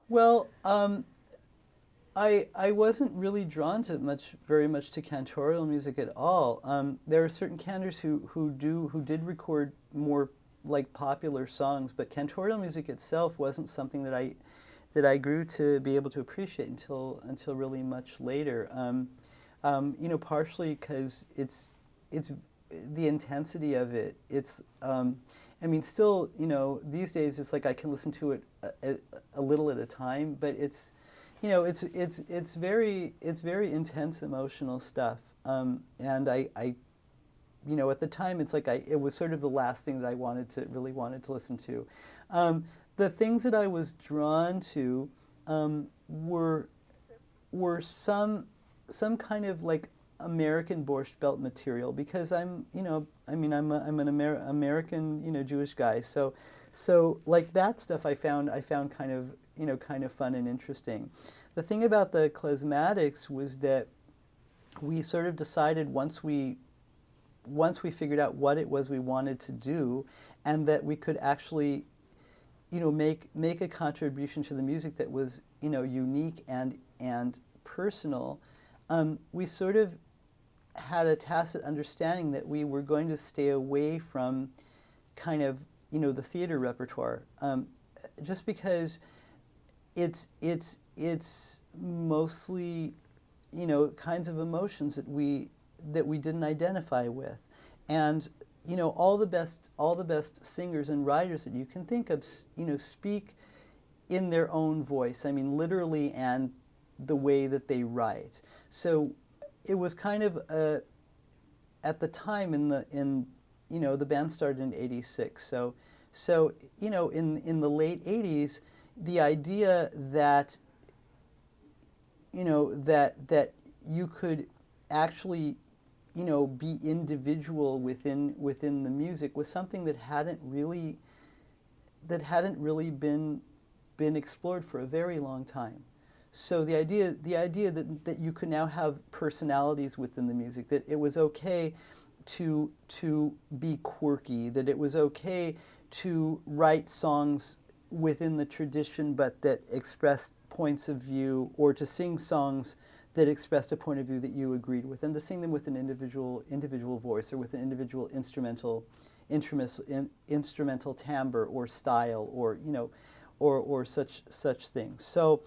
Well, I wasn't really drawn to very much to cantorial music at all. There are certain cantors who did record more like popular songs, but cantorial music itself wasn't something that I grew to be able to appreciate until really much later. Partially because it's the intensity of it. I mean, still, these days it's like I can listen to it a little at a time, but it's very intense emotional stuff. And at the time, it's like it was sort of the last thing that I really wanted to listen to. The things that I was drawn to were some kind of like American Borscht Belt material, because I'm an American, Jewish guy. So like that stuff I found kind of fun and interesting. The thing about the Klezmatics was that we sort of decided once we figured out what it was we wanted to do, and that we could actually make a contribution to the music that was unique and personal. We sort of had a tacit understanding that we were going to stay away from kind of the theater repertoire, just because it's mostly kinds of emotions that we didn't identify with, and all the best singers and writers that you can think of speak in their own voice. I mean, literally, and the way that they write. So it was kind of at the time the band started in '86. So in the late '80s, the idea that that you could actually be individual within the music was something that hadn't really been explored for a very long time. So the idea that you could now have personalities within the music, that it was okay to be quirky, that it was okay to write songs within the tradition but that expressed points of view, or to sing songs that expressed a point of view that you agreed with, and to sing them with an individual voice, or with an individual instrumental timbre or style, or such things. So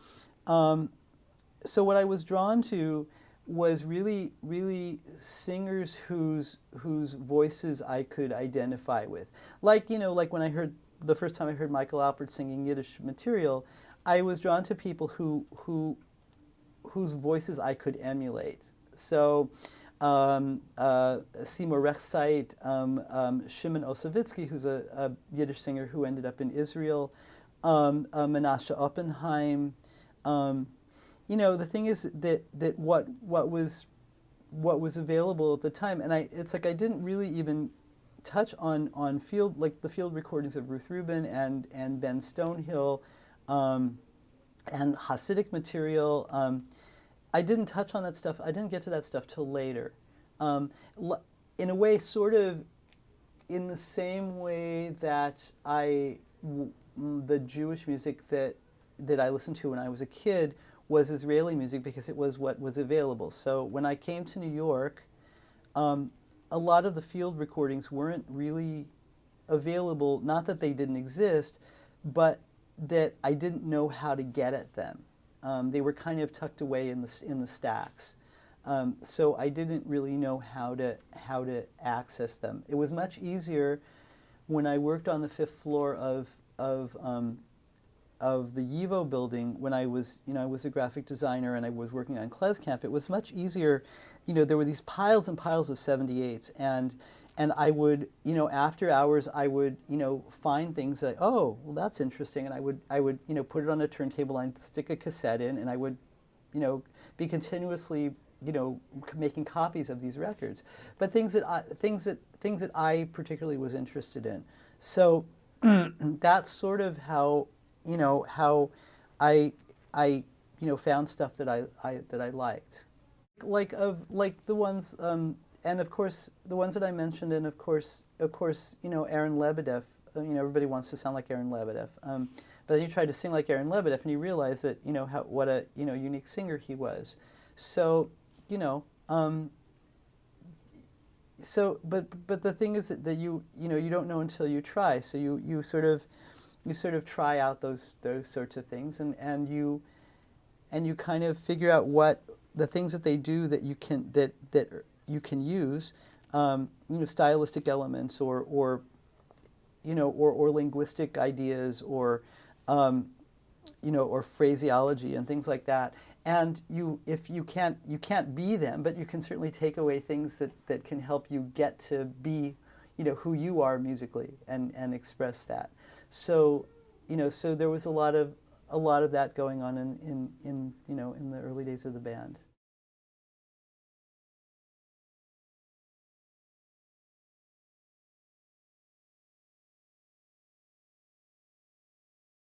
what I was drawn to was really singers whose voices I could identify with. Like when I heard the first time I heard Michael Alpert singing Yiddish material, I was drawn to people whose voices I could emulate. So Seymour Rechtzeit, Shimon Osavitsky, who's a Yiddish singer who ended up in Israel, Menashe Oppenheim. The thing is that what was available at the time, and it's like I didn't really even touch on the field recordings of Ruth Rubin and Ben Stonehill, and Hasidic material. I didn't touch on that stuff. I didn't get to that stuff till later. In a way, sort of in the same way that the Jewish music that I listened to when I was a kid was Israeli music, because it was what was available. So when I came to New York, a lot of the field recordings weren't really available. Not that they didn't exist, but that I didn't know how to get at them. They were kind of tucked away in the stacks, so I didn't really know how to access them. It was much easier when I worked on the 5th floor of the YIVO building. When I was a graphic designer and I was working on Klezcamp, it was much easier. There were these piles and piles of 78s, and I would, after hours, I would, find things that, oh, well, that's interesting, and I would, put it on a turntable, and stick a cassette in, and I would, be continuously, making copies of these records, but things that I particularly was interested in. So that's sort of how, how I found stuff that I liked, like the ones. And of course, the ones that I mentioned, and of course, Aaron Lebedev, everybody wants to sound like Aaron Lebedev. But then you tried to sing like Aaron Lebedev, and you realized that what a unique singer he was. So but the thing is that you don't know until you try. So you sort of try out those sorts of things, and you kind of figure out what the things that they do that you can use, stylistic elements or linguistic ideas or phraseology and things like that. And if you can't be them, but you can certainly take away things that can help you get to be, who you are musically and express that. So, so there was a lot of that going on in the early days of the band.